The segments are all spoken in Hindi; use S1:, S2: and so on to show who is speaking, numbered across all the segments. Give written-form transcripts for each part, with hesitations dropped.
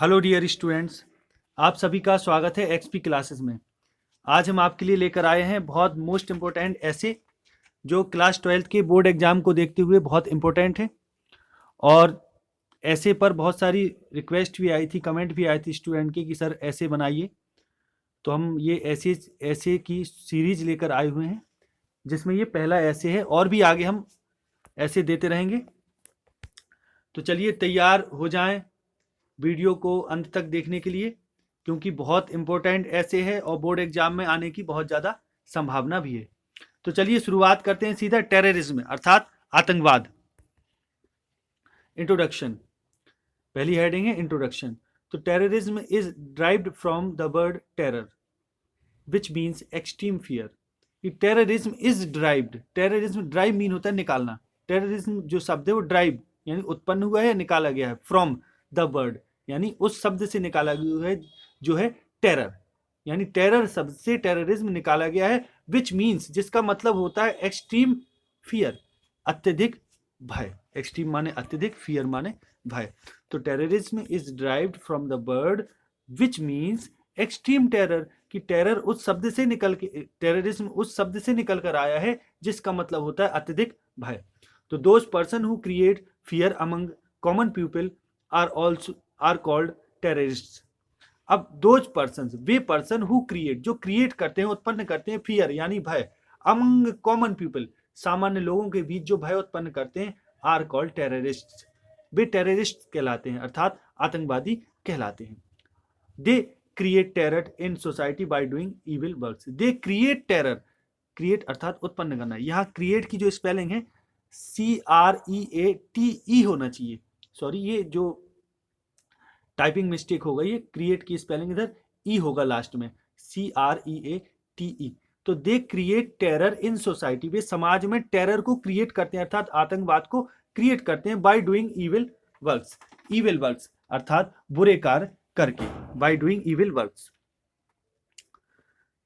S1: हेलो डियर स्टूडेंट्स, आप सभी का स्वागत है एक्सपी क्लासेस में। आज हम आपके लिए लेकर आए हैं बहुत मोस्ट इम्पोर्टेंट ऐसे जो क्लास 12th के बोर्ड एग्जाम को देखते हुए बहुत इम्पोर्टेंट है। और ऐसे पर बहुत सारी रिक्वेस्ट भी आई थी, कमेंट भी आए थे स्टूडेंट के कि सर ऐसे बनाइए। तो हम ये ऐसे ऐसे की सीरीज लेकर आए हुए हैं जिसमें ये पहला ऐसे है और भी आगे हम ऐसे देते रहेंगे। तो चलिए तैयार हो जाएं वीडियो को अंत तक देखने के लिए, क्योंकि बहुत इंपॉर्टेंट ऐसे है और बोर्ड एग्जाम में आने की बहुत ज़्यादा संभावना भी है। तो चलिए शुरुआत करते हैं सीधा टेररिज्म अर्थात आतंकवाद। इंट्रोडक्शन, पहली हेडिंग है इंट्रोडक्शन। तो terrorism is derived from the word terror which means extreme fear. Terrorism is derived, terrorism drive mean होता है निकालना। टेररिज्म जो शब्द है वो ड्राइव यानी उत्पन्न हुआ है या निकाला गया है फ्रॉम द वर्ड यानी उस शब्द से निकाला गया है जो है टेरर, यानी टेरर शब्द से टेररिज्म निकाला गया है। विच मीन्स जिसका मतलब होता है एक्सट्रीम फियर, अत्यधिक भय। एक्सट्रीम माने अत्यधिक, फियर माने भय। तो terrorism is derived from the word which means extreme terror, कि टेरर उस शब्द से निकल के, टेररिज्म उस शब्द से निकल कर आया है जिसका मतलब होता है अत्यधिक भय। तो those person who create fear among common people are also are called terrorist. अब दोज पर्सन, वे पर्सन हु क्रिएट, जो क्रिएट करते हैं, उत्पन्न करते हैं, फियर यानी भय, अमंग कॉमन पीपल, सामान्य लोगों के बीच जो भय उत्पन्न करते हैं, आर कॉल्ड टेररिस्ट, वे टेररिस्ट कहलाते हैं अर्थात आतंकवादी कहलाते हैं। They create terror in society by doing evil works. They create terror, create अर्थात उत्पन्न करना। यहाँ क्रिएट की जो स्पेलिंग है CREATE होना चाहिए, सॉरी ये जो टाइपिंग मिस्टेक हो गई है, क्रिएट की स्पेलिंग इधर ई होगा लास्ट में, CREATE। तो they create terror in society, वे समाज में टेरर को क्रिएट करते हैं अर्थात आतंकवाद को क्रिएट करते हैं by doing evil works, evil works अर्थात बुरे कार्य करके, by doing evil works.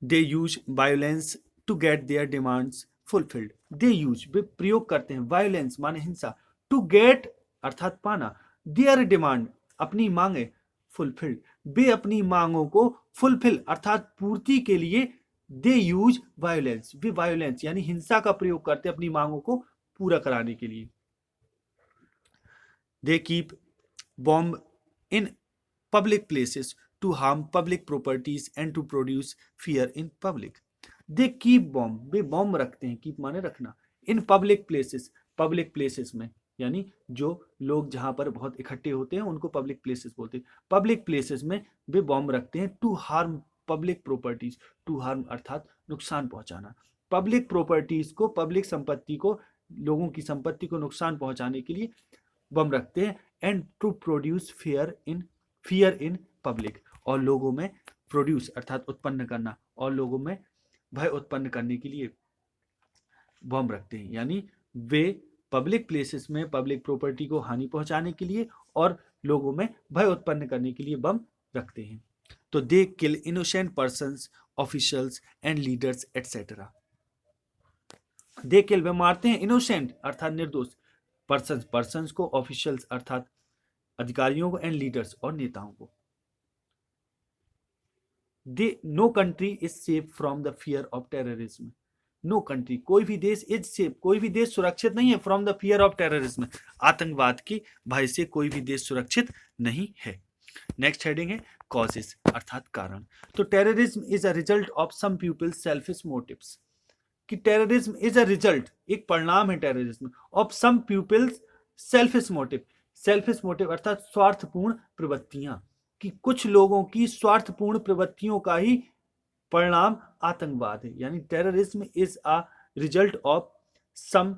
S1: They use violence to get their demands fulfilled. They use, वे प्रयोग करते हैं, वायोलेंस माने हिंसा, टू गेट अर्थात पाना, देयर डिमांड अपनी मांगे, फुलफिल्ड वे अपनी मांगों को फुलफिल अर्थात पूर्ति के लिए, दे यूज वायोलेंस, वे वायोलेंस यानी हिंसा का प्रयोग करते हैं अपनी मांगों को पूरा कराने के लिए। They keep bomb in public places to harm public properties and to produce fear in public. They keep bomb, way bomb रखते हैं, कीप माने रखना, in public places, public places में यानी जो लोग जहां पर बहुत इकट्ठे होते हैं उनको पब्लिक प्लेसेस बोलते हैं। पब्लिक प्लेसेस में वे बॉम्ब रखते हैं to harm public properties, to harm अर्थात नुकसान पहुंचाना, पब्लिक प्रॉपर्टीज को, पब्लिक संपत्ति को, लोगों की संपत्ति को नुकसान पहुंचाने के लिए बम रखते हैं। And to produce fear in public, और लोगों में प्रोड्यूस अर्थात उत्पन्न करना, और लोगों में भय उत्पन्न करने के लिए बम रखते हैं, यानी वे पब्लिक प्लेसेस में पब्लिक प्रॉपर्टी को हानि पहुंचाने के लिए और लोगों में भय उत्पन्न करने के लिए बम रखते हैं। तो they kill innocent persons, officials and leaders etcetera. They kill, वे मारते हैं, इनोसेंट अर्थात निर्दोष, पर्संस को, ऑफिशियल्स अर्थात अधिकारियों को, एंड लीडर्स और नेताओं को। No country is safe from the fear of terrorism. No country, कोई भी देश, इज सेफ, कोई भी देश सुरक्षित नहीं है, from the fear of terrorism, आतंकवाद की भय से कोई भी देश सुरक्षित नहीं है। नेक्स्ट हेडिंग है कॉजेस अर्थात कारण। तो terrorism is a result of some people's selfish motives, कि टेररिज्म इज अ रिजल्ट, एक परिणाम है terrorism, of some people's selfish motive, selfish motive अर्थात स्वार्थपूर्ण प्रवृत्तियां, कि कुछ लोगों की स्वार्थपूर्ण प्रवृत्तियों का ही परिणाम आतंकवाद है। यानी terrorism is a result of some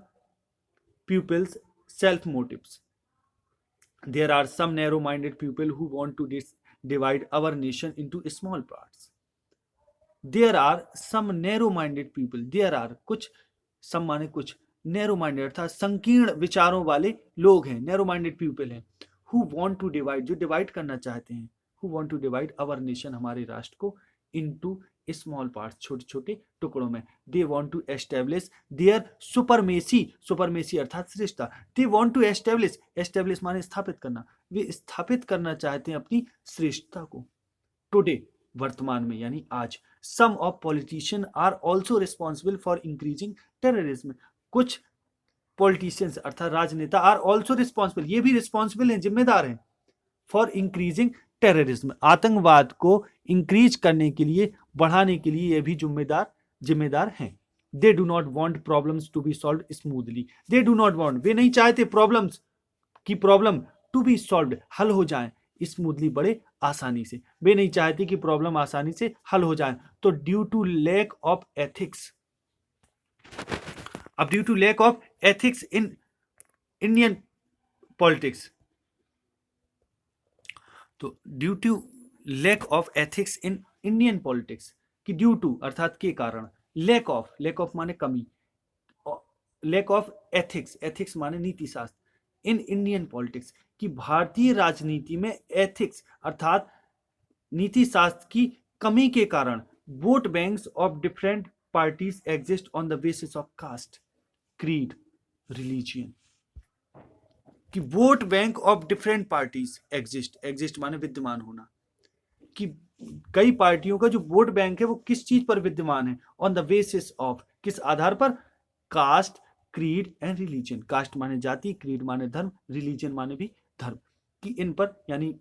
S1: people's self motives. There are some narrow minded people who want to divide our nation into small parts. There are some narrow minded people, there are कुछ, सम माने कुछ, नैरो माइंडेड अर्थात संकीर्ण विचारों वाले लोग हैं, नैरो माइंडेड पीपल हैं, हु वांट टू डिवाइड, जो डिवाइड करना चाहते हैं, who want to divide our nation हमारे राष्ट्र को, इनटू स्मॉल पार्ट्स, छोटे छोटे टुकड़ों में। They want to establish their supremacy, supremacy अर्थात श्रेष्ठता। They want to establish, establish माने स्थापित करना, वे स्थापित करना चाहते हैं अपनी श्रेष्ठता को। टुडे, वर्तमान में यानी आज, some of politician are also responsible for increasing terrorism. कुछ पॉलिटिशियंस अर्थात राजनेता आर ऑल्सो रिस्पॉन्सिबल, ये भी रिस्पॉन्सिबल हैं, जिम्मेदार हैं, फॉर इंक्रीजिंग टेररिज्म, आतंकवाद को इंक्रीज करने के लिए, बढ़ाने के लिए ये भी जिम्मेदार हैं। They do not want problems to be solve smoothly, they do not want, वे नहीं चाहते प्रॉब्लम्स की प्रॉब्लम टू बी सॉल्व, हल हो जाए स्मूथली, बड़े आसानी से, वे नहीं चाहते कि प्रॉब्लम आसानी से हल हो जाए। तो due to lack of ethics, अब due to lack of ethics in Indian politics, तो due to lack of ethics in Indian politics, कि ड्यू टू अर्थात के कारण, लैक ऑफ माने कमी, लैक ऑफ एथिक्स, एथिक्स माने नीति शास्त्र, इन इंडियन पॉलिटिक्स, कि भारतीय राजनीति में एथिक्स अर्थात नीति शास्त्र की कमी के कारण, vote banks of different parties exist on the basis of caste, creed, religion, कि vote bank of different parties exist माने विद्यमान होना, कि कई पार्टियों का जो वोट बैंक है वो किस चीज पर विद्यमान है, ऑन द बेसिस ऑफ, किस आधार पर, caste, creed and religion, caste माने जाति, क्रीड माने धर्म, रिलीजन माने भी धर्म, कि इन पर यानी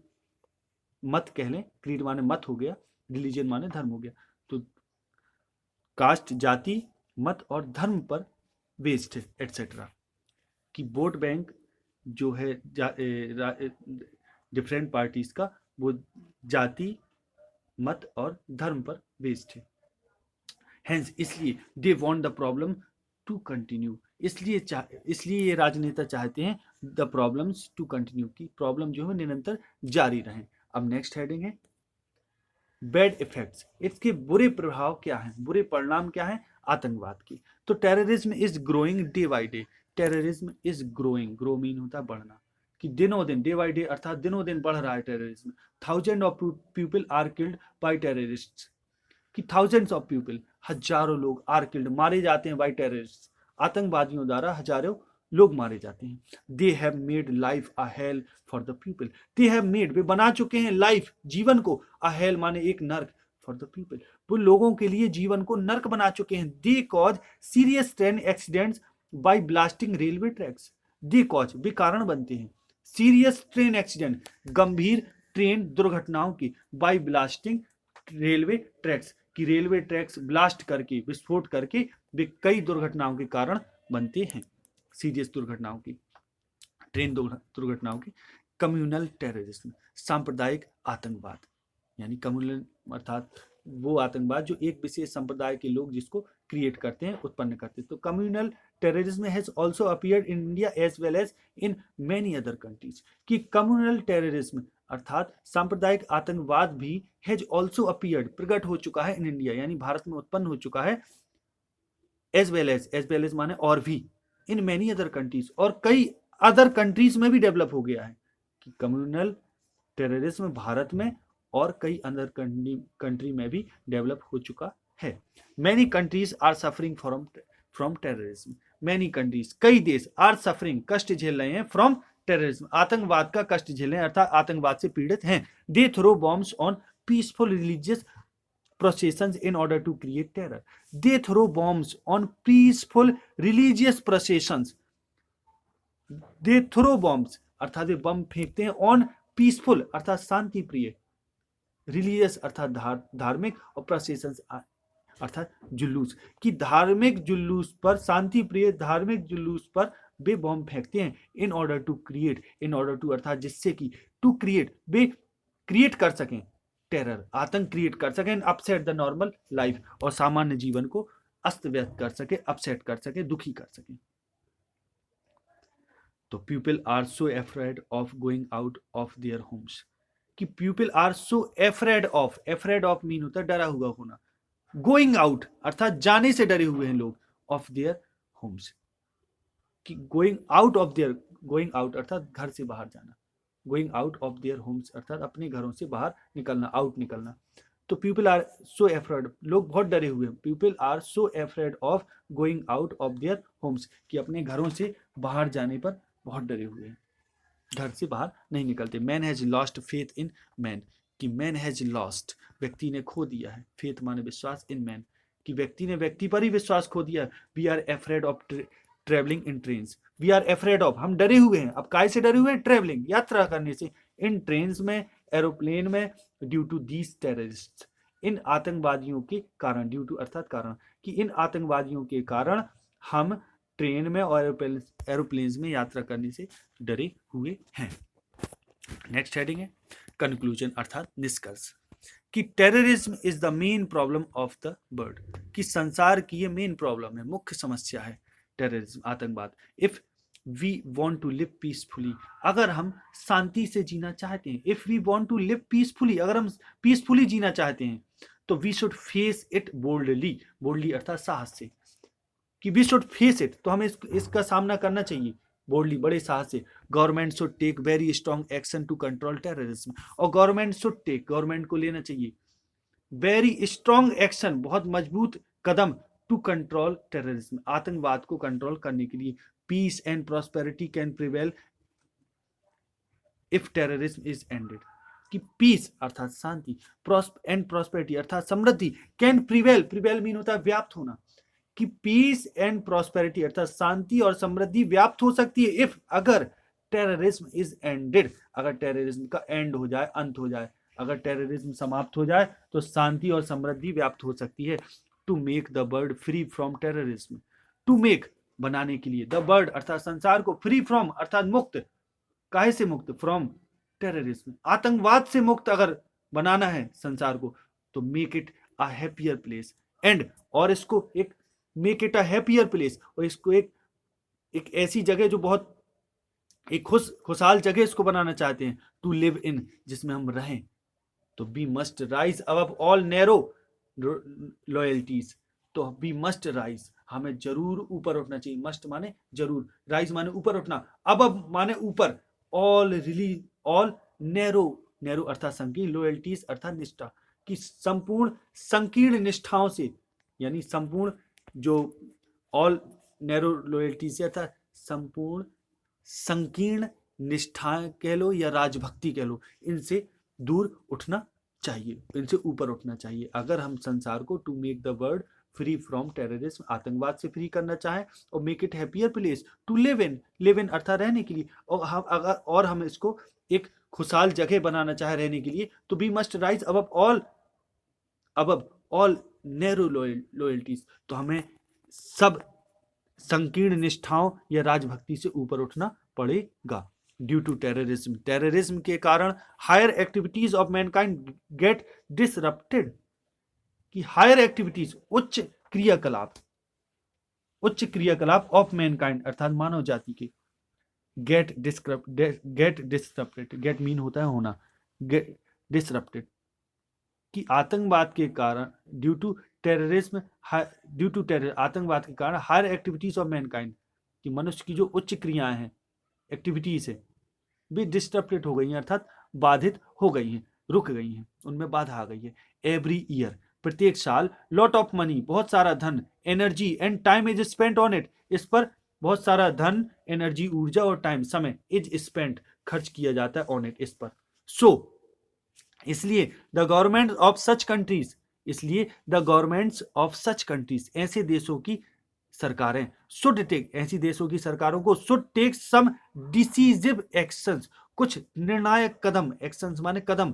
S1: मत कह लें, क्रीड माने मत हो गया, रिलीजन माने धर्म हो गया, तो कास्ट, जाति, मत और धर्म पर बेस्ड है एटसेट्रा, कि वोट बैंक जो है डिफरेंट पार्टीज का वो जाति, मत और धर्म पर बेस्ड है। हेंस, इसलिए they want the problem to continue, इसलिए ये राजनेता चाहते हैं द प्रॉब्लम्स टू कंटिन्यू, की प्रॉब्लम जो है निरंतर जारी रहें। अब नेक्स्ट हेडिंग है बैड इफेक्ट्स, इसके बुरे प्रभाव क्या हैं, बुरे परिणाम क्या हैं आतंकवाद की। तो terrorism is growing day by day, terrorism is growing, grow mean होता है बढ़ना, कि दिनों दिन, डे बाई डे अर्थात दिनों दिन बढ़ रहा है terrorism. Thousand of people are killed by terrorists, कि थाउजेंड्स ऑफ पीपल, हजारों लोग, आर किल्ड मारे जाते हैं बाय टेररिस्ट, आतंकवादियों द्वारा हजारों लोग मारे जाते हैं। They have made life a hell for the people, they have made, वे बना चुके हैं लाइफ, जीवन को, अ हेल माने एक नर्क, फॉर द पीपल, वो लोगों के लिए जीवन को नर्क बना चुके हैं। They cause serious train accidents by blasting railway tracks, they cause वे कारण बनते हैं, सीरियस ट्रेन एक्सीडेंट गंभीर ट्रेन दुर्घटनाओं की, बाय ब्लास्टिंग रेलवे ट्रैक्स, की रेलवे ट्रैक्स ब्लास्ट करके, विस्फोट करके वे कई दुर्घटनाओं के कारण बनते हैं, सीरियस दुर्घटनाओं की, ट्रेन दुर्घटनाओं की। कम्युनल टेररिज्म, सांप्रदायिक आतंकवाद, यानी कम्युनल अर्थात वो आतंकवाद जो एक विशेष संप्रदाय के लोग जिसको क्रिएट करते हैं, उत्पन्न करते हैं। तो communal terrorism has also appeared in India as well as in many other countries, कि कम्युनल टेररिज्म अर्थात सांप्रदायिक आतंकवाद भी हैज आल्सो अपीयर्ड, प्रकट हो चुका है इन इंडिया, यानी भारत में उत्पन्न हो चुका है, एज वेल एज माने और भी, इन मेनी अदर कंट्रीज, और कई अदर कंट्रीज में भी डेवलप हो गया है, कि कम्युनल टेररिज्म भारत में और कई अदर कंट्री में भी डेवलप हो चुका है। Many countries are suffering from terrorism, many countries, कई देश, आर सफरिंग, कष्ट झेल रहे हैं, फ्रॉम टेररिज्म, आतंकवाद का कष्ट झेल रहे हैं अर्थात आतंकवाद से पीड़ित हैं। They throw bombs on peaceful religious processions in order to create terror, they throw bombs on peaceful religious processions, they throw bombs अर्थात वे बम फेंकते हैं, ऑन पीसफुल अर्थात शांति प्रिय, रिलीजियस अर्थात धार्मिक, और प्रोसेशंस अर्थात जुलूस, की धार्मिक जुलूस पर, शांति प्रिय धार्मिक जुलूस पर वे बम फेंकते हैं, in order to create, in order to अर्थात जिससे कि, टू क्रिएट वे क्रिएट कर सकें, टेरर आतंक क्रिएट कर सकें, अपसेट द नॉर्मल लाइफ, और सामान्य जीवन को अस्त व्यस्त कर सके, अपसेट कर सके, दुखी कर सके। तो people are so afraid of going out of their homes, कि people are so afraid of mean होता है डरा हुआ होना, गोइंग आउट अर्थात जाने से डरे हुए हैं लोग, ऑफ देयर होम्स, कि गोइंग आउट अर्थात घर से बाहर जाना, going out of their Holmes अर्थात अपने घरों से बाहर निकलना, आउट निकलना। तो पीपल आर सो एफ्रेड, लोग बहुत डरे हुए हैं, people are so afraid of going out of their homes, कि अपने घरों से बाहर जाने पर बहुत डरे हुए हैं, घर से बाहर नहीं निकलते। Man has lost faith in man, कि मैन हैज लॉस्ट, व्यक्ति ने खो दिया है, फेथ माने विश्वास, इन मैन, कि व्यक्ति ने व्यक्ति पर ही विश्वास खो दिया। We are afraid of travelling in trains, we are afraid of, हम डरे हुए हैं। अब काय से डरे हुए हैं? ट्रेवलिंग, यात्रा करने से, इन ट्रेन्स में, एरोप्लेन में, ड्यू टू दीज टेररिस्ट, इन आतंकवादियों के कारण, ड्यू टू अर्थात कारण, कि इन आतंकवादियों के कारण हम ट्रेन में और एरोप्लेन में यात्रा करने से डरे हुए हैं। नेक्स्ट हेडिंग है कंक्लूजन अर्थात निष्कर्ष, कि terrorism is the main problem of the world, कि संसार की ये मेन प्रॉब्लम है, मुख्य समस्या है टेररिज्म, आतंकवाद। If we want to live peacefully, अगर हम शांति से जीना चाहते हैं, if we want to live peacefully, अगर हम पीसफुली जीना चाहते हैं, तो we should face it boldly, boldly अर्थात साहस से, कि वी शुड फेस इट, तो हमें इसका सामना करना चाहिए बोल्डली, बड़े साहस से। Government should take very strong action to control terrorism, और गवर्नमेंट शुड टेक, गवर्नमेंट को लेना चाहिए वेरी स्ट्रॉन्ग एक्शन, बहुत मजबूत कदम, टू कंट्रोल टेररिज्म, आतंकवाद को कंट्रोल करने के लिए। Peace and prosperity can prevail if terrorism is ended, कि पीस अर्थात शांति, एंड प्रॉस्पेरिटी अर्थात समृद्धि, कैन प्रिवेल, प्रिवेल मीन होता है व्याप्त होना, कि पीस एंड प्रॉस्पेरिटी अर्थात शांति और समृद्धि व्याप्त हो सकती है इफ, अगर टेररिज्म इज एंडेड, अगर टेररिज्म का एंड हो जाए, अंत हो जाए, अगर टेररिज्म समाप्त हो जाए तो शांति और समृद्धि व्याप्त हो सकती है। To make the world free from terrorism, to make बनाने के लिए, द वर्ल्ड अर्थात संसार को, फ्री फ्रॉम अर्थात मुक्त, काहे से मुक्त? फ्रॉम टेररिज्म, आतंकवाद से मुक्त अगर बनाना है संसार को, तो make it a happier place, and और इसको एक make it a happier place, और इसको एक ऐसी जगह जो बहुत एक खुशहाल जगह इसको बनाना चाहते हैं, टू लिव इन, जिसमें हम रहें। तो we must rise above all narrow loyalties, तो वी मस्ट राइज, हमें जरूर ऊपर उठना चाहिए, मस्ट माने जरूर, राइज माने ऊपर उठना, अबव माने ऊपर, ऑल नैरो, नैरो अर्थात संकीर्ण, लॉयल्टीज अर्थात निष्ठा, कि संपूर्ण संकीर्ण निष्ठाओं से, यानी संपूर्ण जो ऑल नैरो लॉयल्टीज अर्थात संपूर्ण संकीर्ण निष्ठाएं कह लो या राजभक्ति कह लो, इनसे दूर उठना चाहिए, इनसे ऊपर उठना चाहिए। अगर हम संसार को, to make the world free from terrorism, आतंकवाद से फ्री करना चाहें, और make it happier place to live in अर्थात रहने के लिए, और हम इसको एक खुशहाल जगह बनाना चाहे रहने के लिए, तो we must rise above all narrow loyalties, तो हमें सब संकीर्ण निष्ठाओं या राजभक्ति से ऊपर उठना पड़ेगा। ड्यू टू टेररिज्म, टेररिज्म के कारण higher activities of mankind get disrupted, कि हायर एक्टिविटीज उच्च क्रियाकलाप ऑफ मैनकाइंड अर्थात मानव जाति के, गेट डिसरप्टेड, गेट मीन होता है होना, गेट डिसरप्टेड, कि आतंकवाद के कारण, ड्यू टू टेररिज्म, आतंकवाद के कारण हायर एक्टिविटीज ऑफ मैनकाइंड, कि मनुष्य की जो उच्च क्रियाएं हैं, एक्टिविटीज है, भी डिस्टर्बेड हो गई हैं अर्थात बाधित हो गई हैं, रुक गई हैं, उनमें बाधा आ गई है। एवरी ईयर प्रत्येक साल, लॉट ऑफ मनी बहुत सारा धन, energy and time is spent on it, इस पर बहुत सारा धन, एनर्जी ऊर्जा और टाइम समय इज स्पेंट खर्च किया जाता है ऑन इट, इस पर। सो इसलिए the government of such countries, इसलिए the governments of such countries, ऐसे देशों की सरकारें, शुड टेक, ऐसी देशों की सरकारों को, should take some decisive actions, कुछ निर्णायक कदम, एक्शंस माने कदम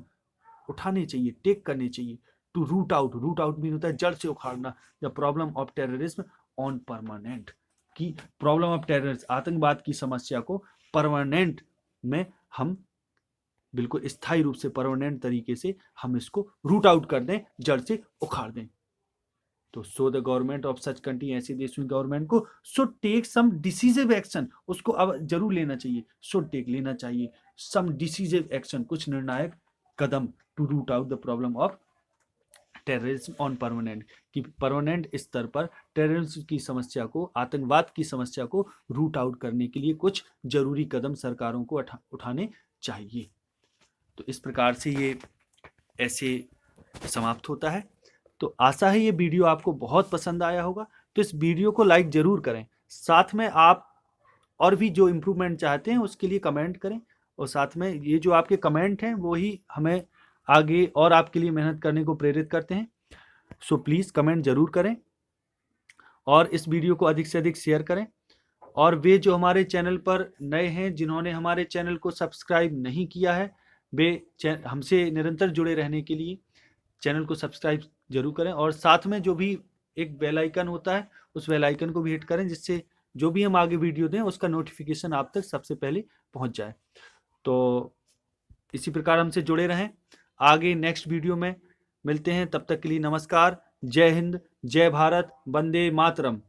S1: उठाने चाहिए, टेक करने चाहिए, टू रूट आउट मीन होता है जड़ से उखाड़ना, the problem of terrorism on permanent, की प्रॉब्लम ऑफ टेररिज्म, आतंकवाद की समस्या को परमानेंट में हम बिल्कुल स्थायी रूप से, परमानेंट तरीके से हम इसको रूट आउट कर दें, जड़ से उखाड़ दें। तो so the government of such country, ऐसे देशों की गवर्नमेंट को, should take some decisive action, उसको अब जरूर लेना चाहिए, शुड टेक लेना चाहिए, सम डिसीजिव एक्शन, कुछ निर्णायक कदम, to root out the problem of terrorism on permanent, कि परमानेंट स्तर पर टेररिज्म की समस्या को, आतंकवाद की समस्या को रूट आउट करने के लिए कुछ जरूरी कदम सरकारों को उठाने चाहिए। तो इस प्रकार से ये ऐसे समाप्त होता है। तो आशा है ये वीडियो आपको बहुत पसंद आया होगा, तो इस वीडियो को लाइक ज़रूर करें। साथ में आप और भी जो इम्प्रूवमेंट चाहते हैं उसके लिए कमेंट करें, और साथ में ये जो आपके कमेंट हैं वो ही हमें आगे और आपके लिए मेहनत करने को प्रेरित करते हैं। सो प्लीज़ कमेंट ज़रूर करें और इस वीडियो को अधिक से अधिक शेयर करें। और वे जो हमारे चैनल पर नए हैं, जिन्होंने हमारे चैनल को सब्सक्राइब नहीं किया है, वे हमसे निरंतर जुड़े रहने के लिए चैनल को सब्सक्राइब जरूर करें, और साथ में जो भी एक बेल आइकन होता है उस बेल आइकन को भी हिट करें, जिससे जो भी हम आगे वीडियो दें उसका नोटिफिकेशन आप तक सबसे पहले पहुंच जाए। तो इसी प्रकार हमसे जुड़े रहें। आगे नेक्स्ट वीडियो में मिलते हैं, तब तक के लिए नमस्कार। जय हिंद, जय भारत, वंदे मातरम।